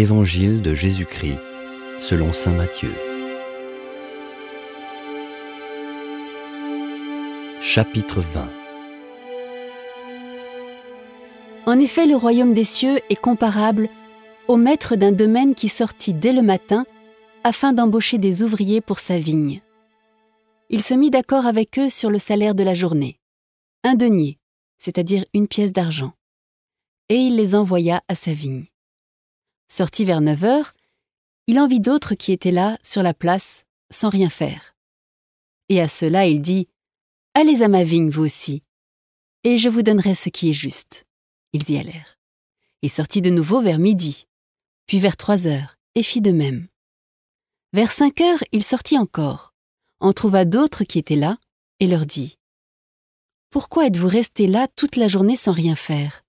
Évangile de Jésus-Christ, selon saint Matthieu. Chapitre 20. En effet, le royaume des cieux est comparable au maître d'un domaine qui sortit dès le matin afin d'embaucher des ouvriers pour sa vigne. Il se mit d'accord avec eux sur le salaire de la journée, 1 denier, c'est-à-dire 1 pièce d'argent, et il les envoya à sa vigne. Sorti vers 9 heures, il en vit d'autres qui étaient là, sur la place, sans rien faire. Et à ceux-là, il dit : « Allez à ma vigne, vous aussi, et je vous donnerai ce qui est juste. » Ils y allèrent. Il sortit de nouveau vers midi, puis vers 3 heures, et fit de même. Vers 5 heures, il sortit encore, en trouva d'autres qui étaient là, et leur dit : « Pourquoi êtes-vous restés là toute la journée sans rien faire ?»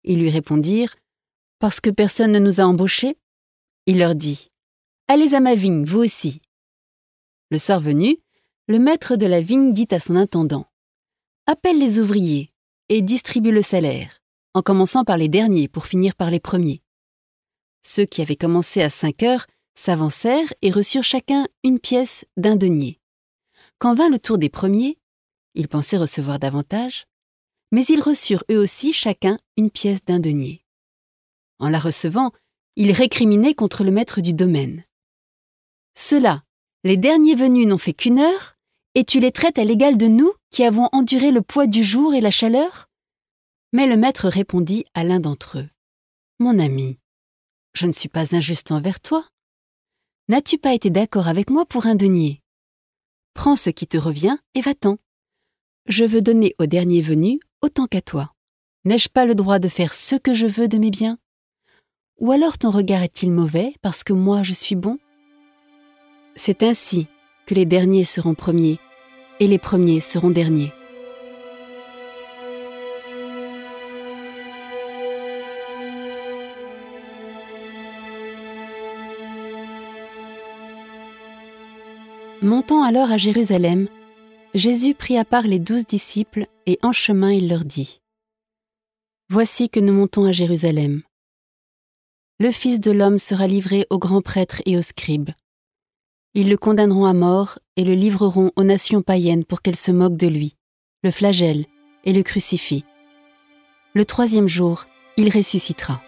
Ils lui répondirent : « Parce que personne ne nous a embauchés. » Il leur dit : « Allez à ma vigne, vous aussi. » Le soir venu, le maître de la vigne dit à son intendant : « Appelle les ouvriers et distribue le salaire, en commençant par les derniers pour finir par les premiers. » Ceux qui avaient commencé à 5 heures s'avancèrent et reçurent chacun 1 pièce d'1 denier. Quand vint le tour des premiers, ils pensaient recevoir davantage, mais ils reçurent eux aussi chacun 1 pièce d'1 denier. En la recevant, ils récriminaient contre le maître du domaine. « Ceux-là, les derniers venus n'ont fait qu'1 heure, et tu les traites à l'égal de nous qui avons enduré le poids du jour et la chaleur ?» Mais le maître répondit à l'un d'entre eux : « Mon ami, je ne suis pas injuste envers toi. N'as-tu pas été d'accord avec moi pour 1 denier ? Prends ce qui te revient et va-t'en. Je veux donner au dernier venu autant qu'à toi. N'ai-je pas le droit de faire ce que je veux de mes biens ? Ou alors ton regard est-il mauvais parce que moi je suis bon ? C'est ainsi que les derniers seront premiers et les premiers seront derniers. » Montant alors à Jérusalem, Jésus prit à part les 12 disciples et en chemin il leur dit : « Voici que nous montons à Jérusalem. Le Fils de l'homme sera livré aux grands prêtres et aux scribes. Ils le condamneront à mort et le livreront aux nations païennes pour qu'elles se moquent de lui, le flagellent et le crucifient. Le 3e jour, il ressuscitera. »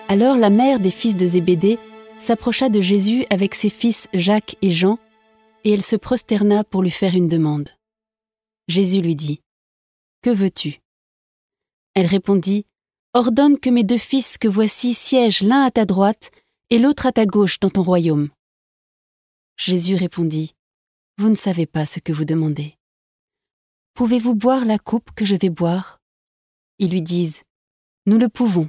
Alors la mère des fils de Zébédée s'approcha de Jésus avec ses fils Jacques et Jean, et elle se prosterna pour lui faire une demande. Jésus lui dit : « Que veux-tu ? » Elle répondit : « Ordonne que mes 2 fils que voici siègent l'un à ta droite et l'autre à ta gauche dans ton royaume. » Jésus répondit : « Vous ne savez pas ce que vous demandez. Pouvez-vous boire la coupe que je vais boire ? » Ils lui disent : « Nous le pouvons. »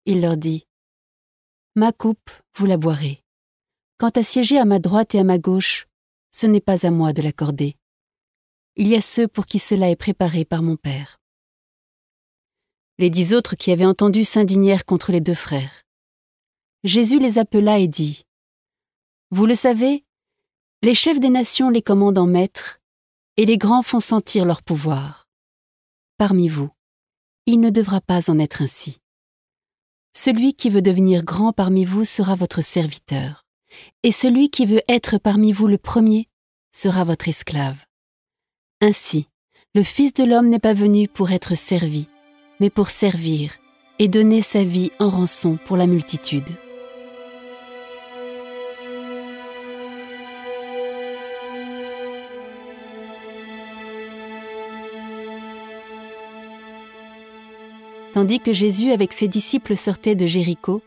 Il leur dit : « Ma coupe, vous la boirez. Quant à siéger à ma droite et à ma gauche, ce n'est pas à moi de l'accorder. Il y a ceux pour qui cela est préparé par mon Père. » Les 10 autres qui avaient entendu s'indignèrent contre les 2 frères. Jésus les appela et dit : « Vous le savez, les chefs des nations les commandent en maîtres, et les grands font sentir leur pouvoir. Parmi vous, il ne devra pas en être ainsi. Celui qui veut devenir grand parmi vous sera votre serviteur, et celui qui veut être parmi vous le premier sera votre esclave. Ainsi, le Fils de l'homme n'est pas venu pour être servi, mais pour servir et donner sa vie en rançon pour la multitude. » Tandis que Jésus avec ses disciples sortait de Jéricho,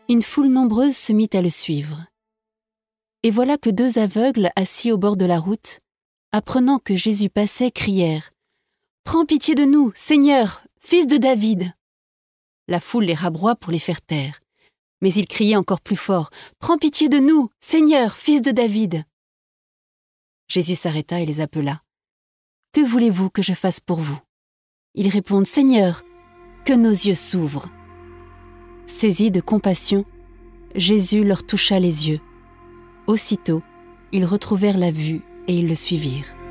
une foule nombreuse se mit à le suivre. Et voilà que 2 aveugles assis au bord de la route, apprenant que Jésus passait, crièrent : « Prends pitié de nous, Seigneur, fils de David !» La foule les rabroie pour les faire taire, mais ils criaient encore plus fort : « Prends pitié de nous, Seigneur, fils de David !» Jésus s'arrêta et les appela : « Que voulez-vous que je fasse pour vous ?» Ils répondent : « Seigneur, que nos yeux s'ouvrent. » Saisi de compassion, Jésus leur toucha les yeux. Aussitôt, ils retrouvèrent la vue et ils le suivirent.